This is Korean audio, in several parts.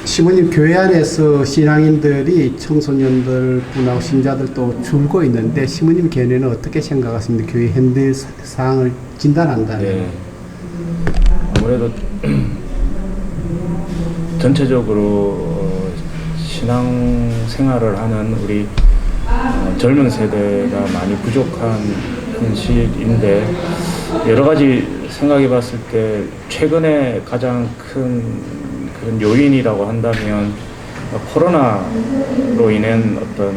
시모님 교회 안에서 신앙인들이 청소년들 분하고 신자들도 줄고 있는데 시모님 견해는 어떻게 생각하십니까? 교회 현대 상황을 진단한다면. 네. 아무래도 전체적으로 신앙 생활을 하는 우리 젊은 세대가 많이 부족한 현실인데, 여러 가지 생각해 봤을 때 최근에 가장 큰 그런 요인이라고 한다면 코로나로 인한 어떤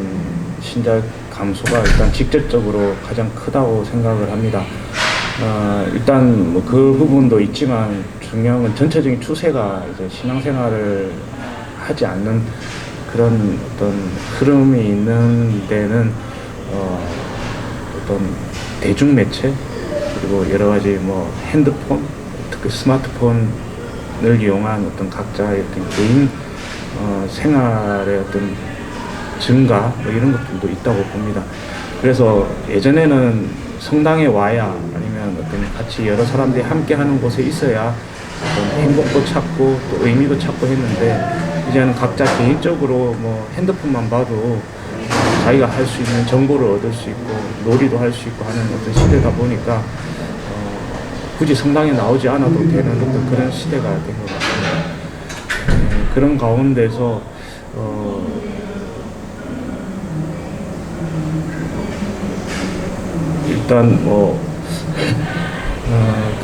신자 감소가 일단 직접적으로 가장 크다고 생각을 합니다. 일단 뭐 그 부분도 있지만 중요한 건 전체적인 추세가 이제 신앙생활을 하지 않는 그런 어떤 흐름이 있는 데는 어떤 대중매체 그리고 여러 가지 뭐 핸드폰, 특히 스마트폰을 이용한 어떤 각자의 어떤 개인 생활의 어떤 증가 뭐 이런 것들도 있다고 봅니다. 그래서 예전에는 성당에 와야 아니면 어떤 같이 여러 사람들이 함께 하는 곳에 있어야 어떤 행복도 찾고 또 의미도 찾고 했는데, 이제는 각자 개인적으로 뭐 핸드폰만 봐도 자기가 할 수 있는 정보를 얻을 수 있고 놀이도 할 수 있고 하는 어떤 시대다 보니까 굳이 성당에 나오지 않아도 되는 어떤 그런 시대가 된 것 같습니다. 그런 가운데서 일단 뭐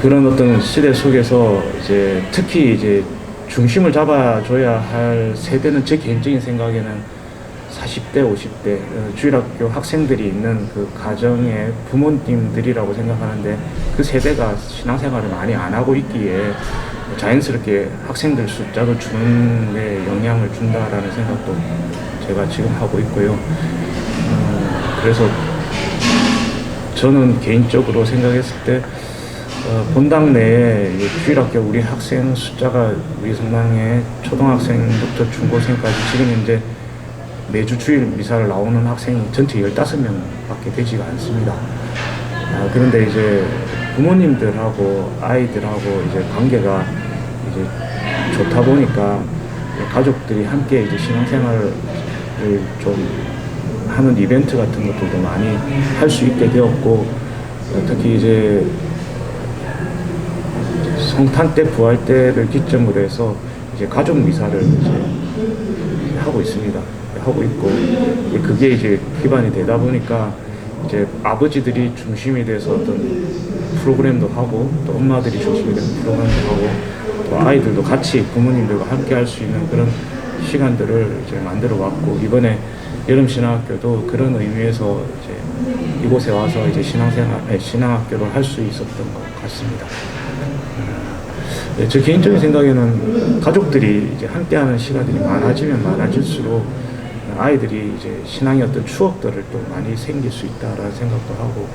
그런 어떤 시대 속에서 이제 특히 이제 중심을 잡아줘야 할 세대는 제 개인적인 생각에는 40대, 50대 주일학교 학생들이 있는 그 가정의 부모님들이라고 생각하는데, 그 세대가 신앙생활을 많이 안 하고 있기에 자연스럽게 학생들 숫자도 주는 데 영향을 준다라는 생각도 제가 지금 하고 있고요. 그래서 저는 개인적으로 생각했을 때 본당 내에 주일학교 우리 학생 숫자가 우리 성당에 초등학생부터 중고생까지 지금 현재 매주 주일 미사를 나오는 학생이 전체 15명밖에 되지가 않습니다. 그런데 이제 부모님들하고 아이들하고 이제 관계가 이제 좋다 보니까 가족들이 함께 이제 신앙생활을 좀 하는 이벤트 같은 것들도 많이 할 수 있게 되었고, 특히 이제 성탄 때 부활 때를 기점으로 해서 이제 가족 미사를 이제 하고 있습니다. 하고 있고, 그게 이제 기반이 되다 보니까 이제 아버지들이 중심이 돼서 어떤 프로그램도 하고 또 엄마들이 중심이 되는 프로그램도 하고 또 아이들도 같이 부모님들과 함께 할 수 있는 그런 시간들을 이제 만들어 왔고, 이번에 여름신학교도 그런 의미에서 이제 이곳에 와서 이제 신학교를 할 수 있었던 것 같습니다. 제 개인적인 생각에는 가족들이 이제 함께하는 시간들이 많아지면 많아질수록 아이들이 이제 신앙의 어떤 추억들을 또 많이 생길 수 있다라는 생각도 하고,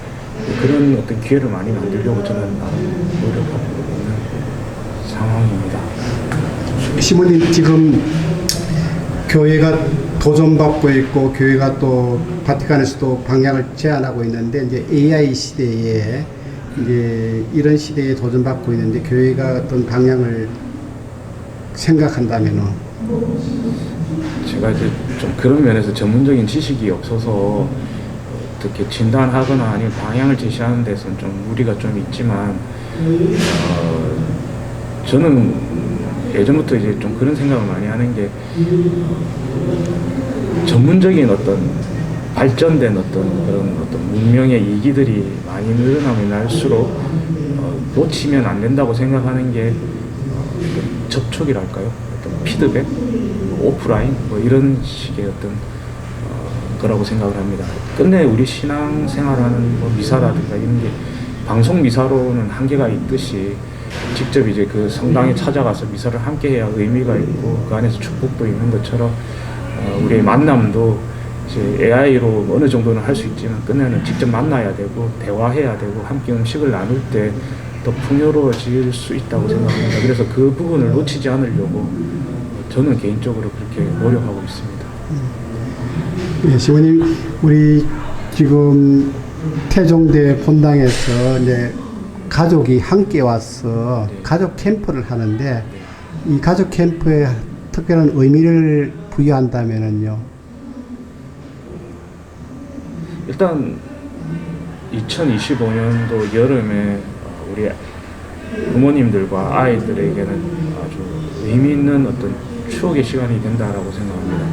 그런 어떤 기회를 많이 만들려고 저는 나름 노력하고 있는 상황입니다. 시모님 지금 교회가 도전받고 있고 교회가 또 바티칸에서도 방향을 제안하고 있는데, 이제 AI 시대에 이제 이런 시대에 도전받고 있는데 교회가 어떤 방향을 생각한다면은. 제가 이제 좀 그런 면에서 전문적인 지식이 없어서 어떻게 진단하거나 아니면 방향을 제시하는 데서는 좀 무리가 좀 있지만, 저는 예전부터 이제 좀 그런 생각을 많이 하는 게, 전문적인 어떤 발전된 어떤 그런 어떤 문명의 이기들이 많이 늘어나면 날수록 놓치면 안 된다고 생각하는 게 접촉이랄까요? 어떤 피드백, 오프라인 뭐 이런 식의 어떤 거라고 생각을 합니다. 끝내 우리 신앙생활하는 뭐 미사라든가 이런 게 방송 미사로는 한계가 있듯이 직접 이제 그 성당에 찾아가서 미사를 함께 해야 의미가 있고 그 안에서 축복도 있는 것처럼 우리의 만남도 이제 AI로 어느 정도는 할 수 있지만 끝내는 직접 만나야 되고 대화해야 되고 함께 음식을 나눌 때 더 풍요로워질 수 있다고 생각합니다. 그래서 그 부분을 놓치지 않으려고 저는 개인적으로 그렇게 노력하고 있습니다. 네, 시모님, 우리 지금 태종대 본당에서 이제 가족이 함께 와서 가족 캠프를 하는데, 이 가족 캠프에 특별한 의미를 부여한다면은요. 일단 2025년도 여름에 우리 부모님들과 아이들에게는 아주 의미 있는 어떤 추억의 시간이 된다라고 생각합니다.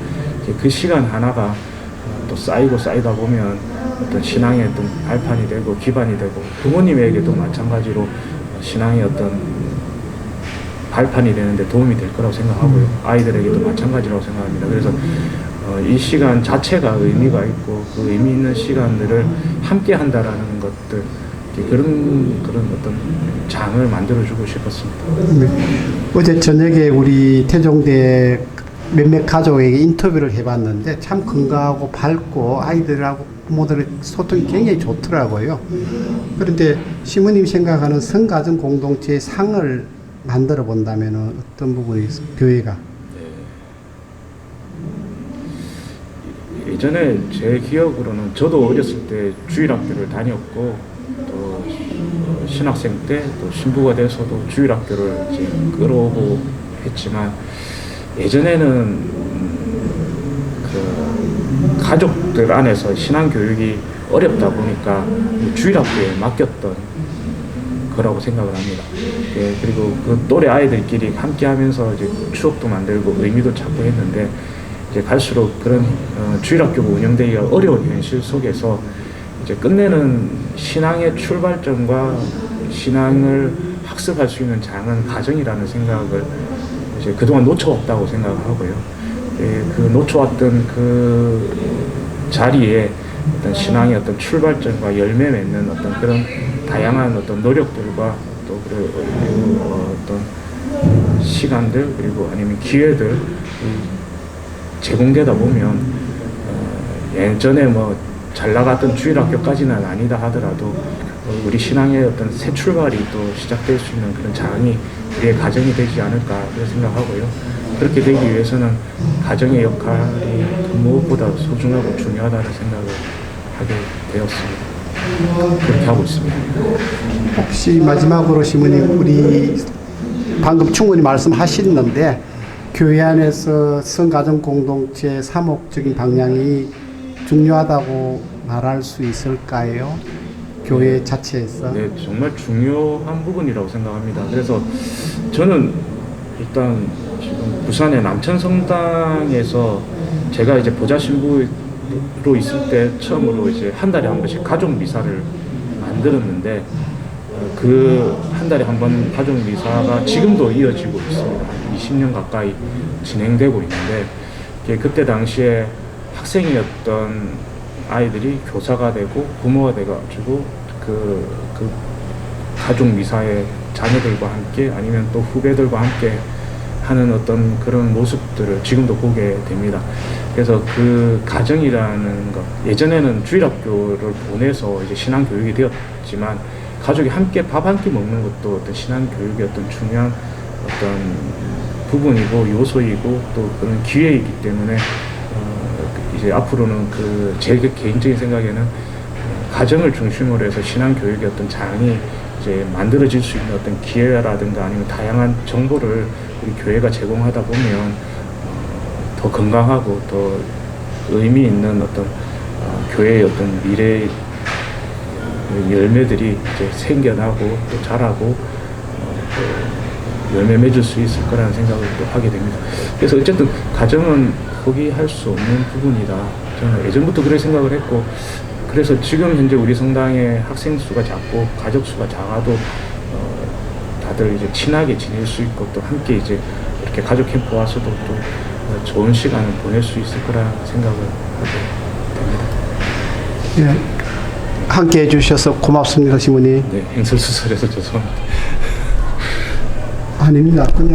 이제 그 시간 하나가 또 쌓이고 쌓이다 보면 어떤 신앙의 어떤 발판이 되고 기반이 되고 부모님에게도 마찬가지로 신앙의 어떤 발판이 되는데 도움이 될 거라고 생각하고요. 아이들에게도 마찬가지라고 생각합니다. 그래서 이 시간 자체가 의미가 있고 그 의미 있는 시간들을 함께 한다라는 것들 그런 어떤 장을 만들어주고 싶었습니다. 어제 저녁에 우리 태종대 몇몇 가족에게 인터뷰를 해봤는데 참 건강하고 밝고 아이들하고 부모들의 소통이 굉장히 좋더라고요. 그런데 시모님 생각하는 성가정 공동체의 상을 만들어 본다면 어떤 부분이 교회가? 예전에 제 기억으로는 저도 어렸을 때 주일학교를 다녔고 또 신학생 때 또 신부가 돼서도 주일학교를 이제 끌어오고 했지만 예전에는 그 가족들 안에서 신앙 교육이 어렵다 보니까 주일학교에 맡겼던 거라고 생각을 합니다. 예, 그리고 그 또래 아이들끼리 함께 하면서 이제 추억도 만들고 의미도 찾고 했는데 이제 갈수록 그런 주일학교가 운영되기가 어려운 현실 속에서 이제 끝내는 신앙의 출발점과 신앙을 학습할 수 있는 장은 가정이라는 생각을 이제 그동안 놓쳐왔다고 생각을 하고요. 예, 그 놓쳐왔던 그 자리에 어떤 신앙의 어떤 출발점과 열매 맺는 어떤 그런 다양한 어떤 노력들과 또 그리고 어떤 시간들 그리고 아니면 기회들 제공되다 보면 예전에 뭐 잘 나갔던 주일학교까지는 아니다 하더라도 우리 신앙의 어떤 새 출발이 또 시작될 수 있는 그런 장이 우리의 가정이 되지 않을까 생각하고요. 그렇게 되기 위해서는 가정의 역할이 무엇보다 소중하고 중요하다는 생각을 하게 되었습니다. 그렇게 하고 있습니다. 혹시 마지막으로 시모님 우리 방금 충분히 말씀하셨는데 교회 안에서 성가정 공동체 사목적인 방향이 중요하다고 말할 수 있을까요? 교회 자체에서. 네, 정말 중요한 부분이라고 생각합니다. 그래서 저는 일단 지금 부산의 남천성당에서 제가 이제 보좌 신부로 있을 때 처음으로 이제 한 달에 한 번씩 가족 미사를 만들었는데 그 한 달에 한 번 가족 미사가 지금도 이어지고 있습니다. 20년 가까이 진행되고 있는데 그때 당시에 학생이었던 아이들이 교사가 되고 부모가 돼가지고 그 가족 미사의 자녀들과 함께 아니면 또 후배들과 함께 하는 어떤 그런 모습들을 지금도 보게 됩니다. 그래서 그 가정이라는 것, 예전에는 주일학교를 보내서 이제 신앙 교육이 되었지만 가족이 함께 밥 한 끼 먹는 것도 어떤 신앙 교육의 어떤 중요한 어떤 부분이고 요소이고 또 그런 기회이기 때문에 이제 앞으로는 제 개인적인 생각에는 가정을 중심으로 해서 신앙 교육의 어떤 장이 이제 만들어질 수 있는 어떤 기회라든가 아니면 다양한 정보를 우리 교회가 제공하다 보면 더 건강하고 더 의미 있는 어떤 교회의 어떤 미래 열매들이 이제 생겨나고 또 자라고 또 열매 맺을 수 있을 거라는 생각을 또 하게 됩니다. 그래서 어쨌든 가정은 포기할 수 없는 부분이다. 저는 예전부터 그렇게 생각을 했고 그래서 지금 현재 우리 성당의 학생 수가 작고 가족 수가 작아도 다들 이제 친하게 지낼 수 있고 또 함께 이제 이렇게 가족 캠프 와서도 또 좋은 시간을 보낼 수 있을 거라 생각을 하게 됩니다. 예. 함께 해주셔서 고맙습니다, 시모님. 네, 행설수설해서 죄송합니다. 아닙니다. 그냥